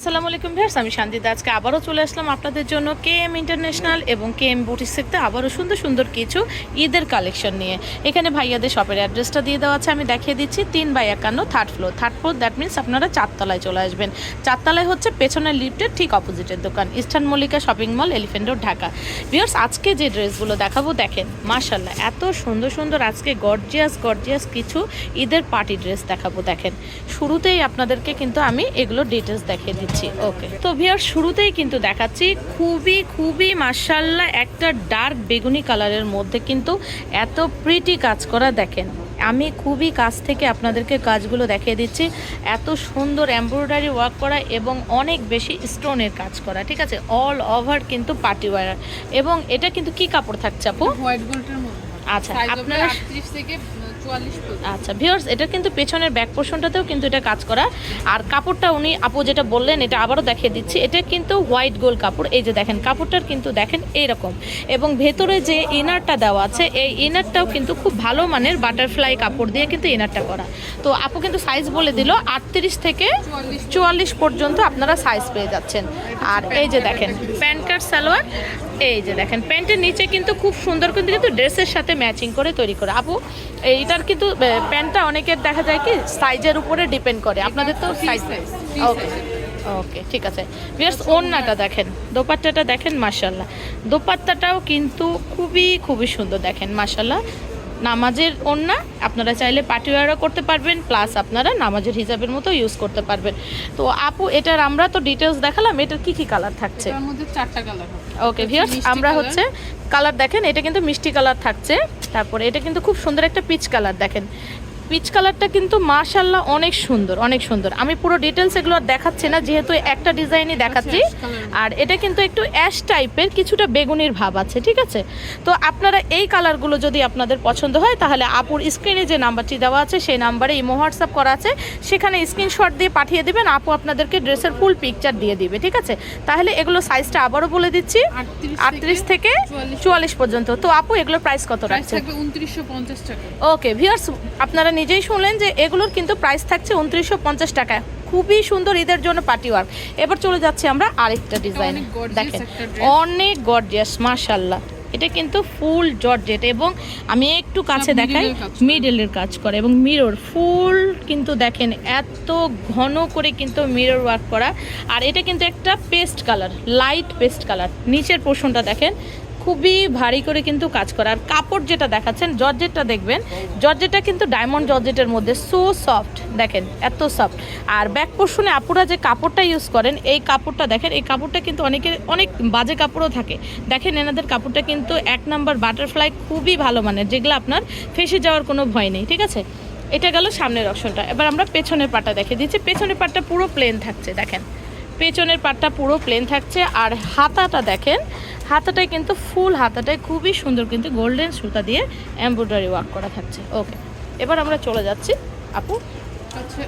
আসসালামু আলাইকুম ভিউয়ার্স, আমি শান্তিদা। আজকে আবারও চলে আসলাম আপনাদের জন্য কেএম ইন্টারন্যাশনাল এবং কেএম বুটিক থেকে আবারও সুন্দর সুন্দর কিছু ঈদের কালেকশন নিয়ে। এখানে ভাইয়াদের শপের অ্যাড্রেসটা দিয়ে দেওয়া আছে, আমি দেখিয়ে দিচ্ছি। 3/51 থার্ড ফ্লোর দ্যাট মিনস আপনারা চারতলায় চলে আসবেন। চারতলায় হচ্ছে পেছনের লিফটের ঠিক অপোজিটের দোকান, eastern Mallika shopping mall, elephant road, Dhaka. Viewers, আজকে যে ড্রেসগুলো দেখাবো দেখেন মাশাআল্লাহ, এত সুন্দর সুন্দর আজকে গর্জিয়াস কিছু ঈদের পার্টি ড্রেস দেখাবো। দেখেন শুরুতেই আপনাদেরকে কিন্তু আমি এগুলো ডিটেলস দেখিয়ে দিচ্ছি। ওকে, তো ভিউয়ার্স শুরুতেই কিন্তু দেখাচ্ছি খুবই মাশাআল্লাহ একটা ডার্ক বেগুনি কালারের মধ্যে কিন্তু এত প্রিটি কাজ করা। দেখেন আমি খুবই কাছ থেকে আপনাদেরকে কাজগুলো দেখিয়ে দিচ্ছি। এত সুন্দর এমব্রয়ডারি ওয়ার্ক করা এবং অনেক বেশি স্টোনের কাজ করা, ঠিক আছে। অল ওভার কিন্তু পার্টি ওয়্যার। এবং এটা কিন্তু কি কাপড় থাকছে আপু? হোয়াইট গোল্ডের মধ্যে। আচ্ছা, আপনারা 38 থেকে 44 পর্যন্ত। আচ্ছা ভিউয়ার্স, এটা কিন্তু পেছনের ব্যাক পোর্শনটাতেও কিন্তু এটা কাজ করা। আর কাপড়টা উনি আপু যেটা বললেন এটা আবারও দেখিয়ে দিচ্ছি, এটা কিন্তু হোয়াইট গোল্ড কাপড়। এই যে দেখেন কাপড়টার কিন্তু দেখেন এইরকম, এবং ভেতরে যে ইনারটা দেওয়া আছে এই ইনারটাও কিন্তু খুব ভালো মানের বাটারফ্লাই কাপড় দিয়ে কিন্তু ইনারটা করা। তো আপু কিন্তু সাইজ বলে দিল 38 থেকে 44 পর্যন্ত আপনারা সাইজ পেয়ে যাচ্ছেন। আর এই যে দেখেন প্যান্ট কাট সালোয়ার, এই যে দেখেন প্যান্টের নিচে কিন্তু খুব সুন্দর কিন্তু ড্রেসের সাথে ম্যাচিং করে তৈরি করে। আপু এইটার কিন্তু প্যান্টটা অনেকের দেখা যায় কি সাইজের উপরে ডিপেন্ড করে, আপনাদের তো সাইজ। ওকে ওকে, ঠিক আছে। ভিউয়ার্স ওড়নাটা দেখেন, দোপাট্টাটা দেখেন মাশাআল্লাহ, দোপাট্টাটাও কিন্তু খুবই সুন্দর। দেখেন মাশাআল্লাহ, নামাজের ওড়না, আপনারা চাইলে পার্টি ওয়্যারও করতে পারবেন, প্লাস আপনারা নামাজের হিসাবের মতো ইউজ করতে পারবেন। তো আপু এটার আমরা তো ডিটেলস দেখালাম, এটার কি কালার থাকছে? এর মধ্যে 4টা কালার হবে। ওকে ভিউয়ার্স, আমরা হচ্ছে কালার দেখেন, এটা কিন্তু মিষ্টি কালার থাকছে। তারপরে এটা কিন্তু খুব সুন্দর একটা পিচ কালার। দেখেন পিচ কালারটা কিন্তু মাশাআল্লাহ অনেক সুন্দর। আমি পুরো ডিটেলস এগুলো আর দেখাচ্ছি না, যেহেতু একটা ডিজাইনই দেখাচ্ছি। আর এটা কিন্তু একটু অ্যাশ টাইপের কিছুটা বেগুনির ভাব আছে, ঠিক আছে। তো আপনারা এই কালারগুলো যদি আপনাদের পছন্দ হয় তাহলে আপুর স্ক্রিনে যে নাম্বারটি দেওয়া আছে সেই নাম্বারে ইমো হোয়াটসঅ্যাপ করা আছে, সেখানে স্ক্রিনশট দিয়ে পাঠিয়ে দেবেন। আপু আপনাদেরকে ড্রেসের ফুল পিকচার দিয়ে দিবে, ঠিক আছে। তাহলে এগুলো সাইজটা আবারও বলে দিচ্ছি, 38 থেকে 44 পর্যন্ত। তো আপু এগুলোর প্রাইস কত রাখছে? 2950 টাকা। ওকে ভিউয়ার্স, আপনারা নিজেই শুনলেন যে এগুলোর কিন্তু প্রাইস থাকছে 2950 টাকা। খুবই সুন্দর ঈদের জন্য পার্টি ওয়ার্ক। এবার চলে যাচ্ছি আমরা আরেকটা ডিজাইন। দেখেন অনেক গর্জিয়াস মাশাআল্লাহ, এটা কিন্তু ফুল জর্জেট এবং আমি একটু কাছে দেখাই, মিডলের কাজ করে এবং মিরর ফুল কিন্তু দেখেন এত ঘন করে কিন্তু মিরর ওয়ার্ক করা। আর এটা কিন্তু একটা paste colour, light paste colour. নিচের পোর্শনটা দেখেন খুবই ভারী করে কিন্তু কাজ করা। আর কাপড় যেটা দেখাচ্ছেন জর্জেটটা দেখবেন, জর্জেটটা কিন্তু ডায়মন্ড জর্জেটের মধ্যে সো সফট, দেখেন এত সফট। আর ব্যাক পোর্শনে আপুরা যে কাপড়টা ইউজ করেন এই কাপড়টা দেখেন, এই কাপড়টা কিন্তু অনেক বাজে কাপড়ও থাকে। দেখেন এনাদের কাপড়টা কিন্তু 1 নাম্বার বাটারফ্লাই, খুবই ভালো মানের, যেগুলো আপনার ফেসে যাওয়ার কোনো ভয় নেই, ঠিক আছে। এটা গেল সামনের অপশনটা। এবার আমরা পেছনের পাটটা দেখে দিচ্ছি। পেছনের পাটটা পুরো প্লেন থাকছে, দেখেন পেছনের পাটটা পুরো প্লেন থাকছে। আর হাতাটা দেখেন, হাতাটায় কিন্তু ফুল হাতাটায় খুবই সুন্দর কিন্তু গোল্ডেন সুতা দিয়ে এমব্রয়ডারি ওয়ার্ক করা থাকছে। ওকে, এবার আমরা চলে যাচ্ছি আপু,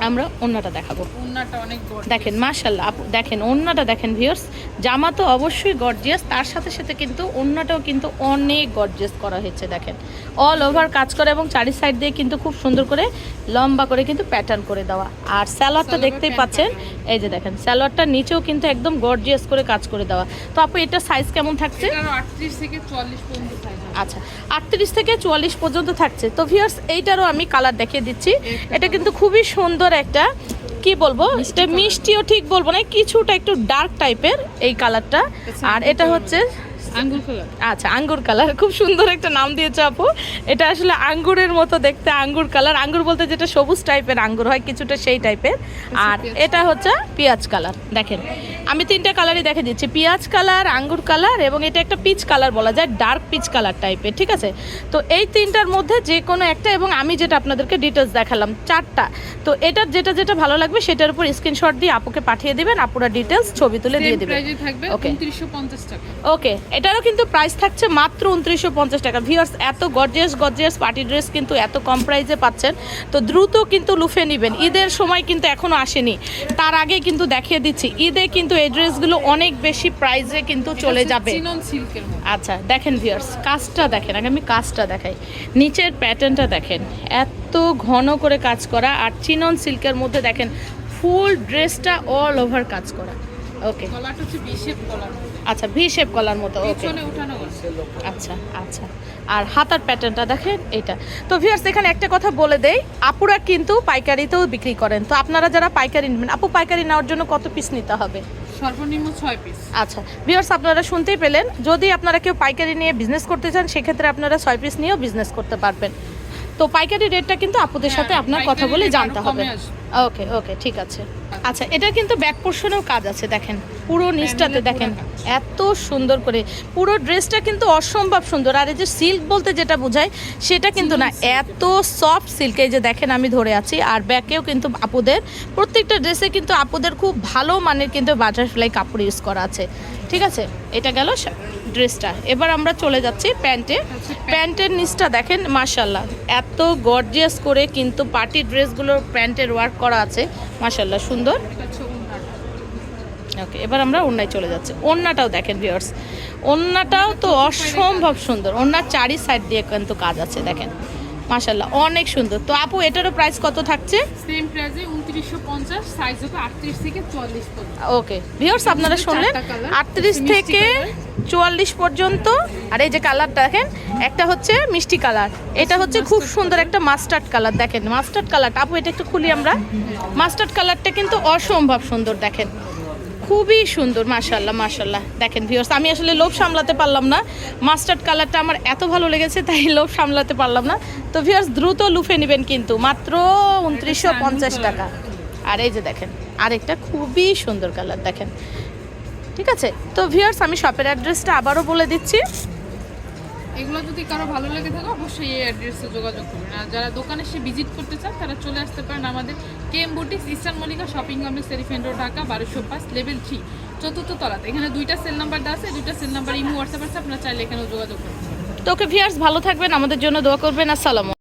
আমরা ওড়নাটা দেখাবো। ওড়নাটা অনেক গর্জিয়াস দেখেন মাশাআল্লাহ আপু, দেখেন ওড়নাটা দেখেন ভিউয়ার্স, জামা তো অবশ্যই গর্জিয়াস, তার সাথে কিন্তু ওড়নাটাও কিন্তু অনেক গর্জিয়াস করা হয়েছে। দেখেন অল ওভার কাজ করা এবং চারি সাইড দিয়ে কিন্তু খুব সুন্দর করে লম্বা করে কিন্তু প্যাটার্ন করে দেওয়া। আর সালোয়ারটা দেখতেই পাচ্ছেন, এই যে দেখেন সালোয়ারটার নিচেও কিন্তু একদম গর্জিয়াস করে কাজ করে দেওয়া। তো আপু এটা সাইজ কেমন থাকছে? এটা 38 থেকে 44 পর্যন্ত সাইজ। আচ্ছা 38 থেকে 44 পর্যন্ত থাকছে। তো ভিউয়ার্স এইটারও আমি কালার দেখিয়ে দিচ্ছি। এটা কিন্তু খুবই সুন্দর একটা, কি বলবো, এটা মিষ্টিও ঠিক বলবো না, কিছুটা একটু ডার্ক টাইপের এই কালারটা। আর এটা হচ্ছে আঙ্গুর কালার। আচ্ছা আঙ্গুর কালার, খুব সুন্দর একটা নাম দিয়েছে আপু। এটা আসলে আঙ্গুরের মতো দেখতে, আঙ্গুর কালার। আঙ্গুর বলতে যেটা সবুজ টাইপের আঙ্গুর হয়, কিছুটা সেই টাইপের। আর এটা হচ্ছে পেঁয়াজ কালার। দেখেন আমি 3টা কালারই দেখে দিচ্ছি, পেঁয়াজ কালার, আঙ্গুর কালার এবং এটা একটা পিচ কালার বলা যায়, ডার্ক পিচ কালার টাইপের, ঠিক আছে। তো এই 3টার মধ্যে যে কোনো একটা, এবং আমি যেটা আপনাদেরকে ডিটেলস দেখালাম 4টা। তো এটার যেটা ভালো লাগবে সেটার উপর স্ক্রিনশট দিয়ে আপুকে পাঠিয়ে দিবেন, আপুরা ডিটেলস ছবি তুলে দিয়ে দিবেন। ওকে 2950 টাকা। ওকে, এটারও কিন্তু প্রাইস থাকছে মাত্র 2950 টাকা। ভিউয়ার্স এত গর্জিয়াস পার্টি ড্রেস কিন্তু এত কম প্রাইসে পাচ্ছেন, তো দ্রুত কিন্তু লুফে নেবেন। ঈদের সময় কিন্তু এখনো আসেনি, তার আগে কিন্তু দেখিয়ে দিচ্ছি ঈদে কিন্তু এই ড্রেসগুলো অনেক বেশি প্রাইসে কিন্তু চলে যাবে। চিনন সিল্কের মধ্যে। আচ্ছা দেখেন ভিউয়ার্স কাজটা দেখেন, আগে আমি কাজটা দেখাই। নিচের প্যাটার্নটা দেখেন এত ঘন করে কাজ করা, আর চিনন সিল্কের মধ্যে দেখেন ফুল ড্রেসটা অল ওভার কাজ করা। ওকে, কলারটা হচ্ছে ভি শেপ কলার, আচ্ছা ভি শেপ কলার মতো। ওকে, পিছনে উঠানো আছে। আচ্ছা আচ্ছা। আর হাতার প্যাটার্নটা দেখেন এটা। তো ভিউয়ার্স এখানে একটা কথা বলে দেই, আপুরা কিন্তু পাইকারিতেও বিক্রি করেন। তো আপনারা যারা পাইকারি নেবেন, আপু পাইকারি নেওয়ার জন্য কত পিস নিতে হবে? সর্বনিম্ন 6 পিস। আচ্ছা ভিউয়ার্স, আপনারা শুনতেই পেলেন, যদি আপনারা কেউ পাইকারি নিয়ে বিজনেস করতে চান সেক্ষেত্রে আপনারা 6 পিস নিয়েও বিজনেস করতে পারবেন। তো পাইকারি রেটটা কিন্তু আপুদের সাথে আপনার কথা বলে জানতে হবে। ওকে ওকে, ঠিক আছে। আচ্ছা, এটা কিন্তু ব্যাক পোর্শনেও কাজ আছে, দেখেন পুরো নিচটাতে দেখেন এত সুন্দর করে পুরো ড্রেসটা কিন্তু অসম্ভব সুন্দর। আর এই যে সিল্ক বলতে যেটা বোঝায় সেটা কিন্তু না, এত সফট সিল্ক। এই যে দেখেন আমি ধরে আছি, আর ব্যাকেও কিন্তু আপুদের প্রত্যেকটা ড্রেসে কিন্তু আপুদের খুব ভালো মানের কিন্তু বাটারফ্লাই কাপড় ইউজ করা আছে। ঠিক আছে, এটা গেল ড্রেসটা। এবার আমরা চলে যাচ্ছি প্যান্টে। প্যান্টের নিচটা দেখেন মাশাল্লাহ, এত গর্জিয়াস করে কিন্তু পার্টি ড্রেসগুলোর প্যান্টের ওয়ার্ক করা আছে, মাশাল্লাহ সুন্দর। এটা হচ্ছে ওড়নাটা। ওকে, এবার আমরা ওড়নায় চলে যাচ্ছি। ওড়নাটাও দেখেন ভিউয়ার্স, ওড়নাটাও তো অসম্ভব সুন্দর। ওড়নার চারি সাইড দিয়ে কিন্তু কাজ আছে, দেখেন মাশাল্লাহ অনেক সুন্দর। তো আপু এটারও প্রাইস কত থাকছে? সেম প্রাইসে 2950, সাইজ হবে 38 থেকে 44 পর্যন্ত। ওকে ভিউয়ার্স, আপনারা শুনলেন 38 থেকে 44 পর্যন্ত। আর এই যে কালারটা দেখেন, একটা হচ্ছে মিষ্টি কালার, এটা হচ্ছে খুব সুন্দর একটা মাস্টার্ড কালার। দেখেন মাস্টার্ড কালারটা, আপু এটা একটু খুলি আমরা। মাস্টার্ড কালারটা কিন্তু অসম্ভব সুন্দর, দেখেন খুবই সুন্দর মাশাল্লাহ মাশাল্লাহ। দেখেন ভিউয়ার্স, আমি আসলে লোভ সামলাতে পারলাম না, মাস্টার্ড কালারটা আমার এত ভালো লেগেছে তাই লোভ সামলাতে পারলাম না। তো ভিউয়ার্স দ্রুত লুফে নেবেন কিন্তু, মাত্র 2950 টাকা। আর এই যে দেখেন আরেকটা খুবই সুন্দর কালার, দেখেন। ঠিক আছে, তো ভিউয়ার্স আমি শপের অ্যাড্রেসটা আবারও বলে দিচ্ছি। এগুলো যদি কারো ভালো লেগে থাকে অবশ্যই এই অ্যাড্রেসে যোগাযোগ করবেন। আর যারা দোকানে এসে ভিজিট করতে চান তারা চলে আসতে পারেন আমাদের KM boutiques, eastern Mallika shopping complex, elephant road, Dhaka 1205, level 3, 4th তলাতে। এখানে 2টা সেল নাম্বার দেওয়া আছে, 2টা সেল নাম্বার ইমো হোয়াটসঅ্যাপ আছে, আপনারা চাইলে এখানেও যোগাযোগ করতে পারেন। তো ওকে ভিউয়ার্স, ভালো থাকবেন, আমাদের জন্য দোয়া করবেন। আসসালামু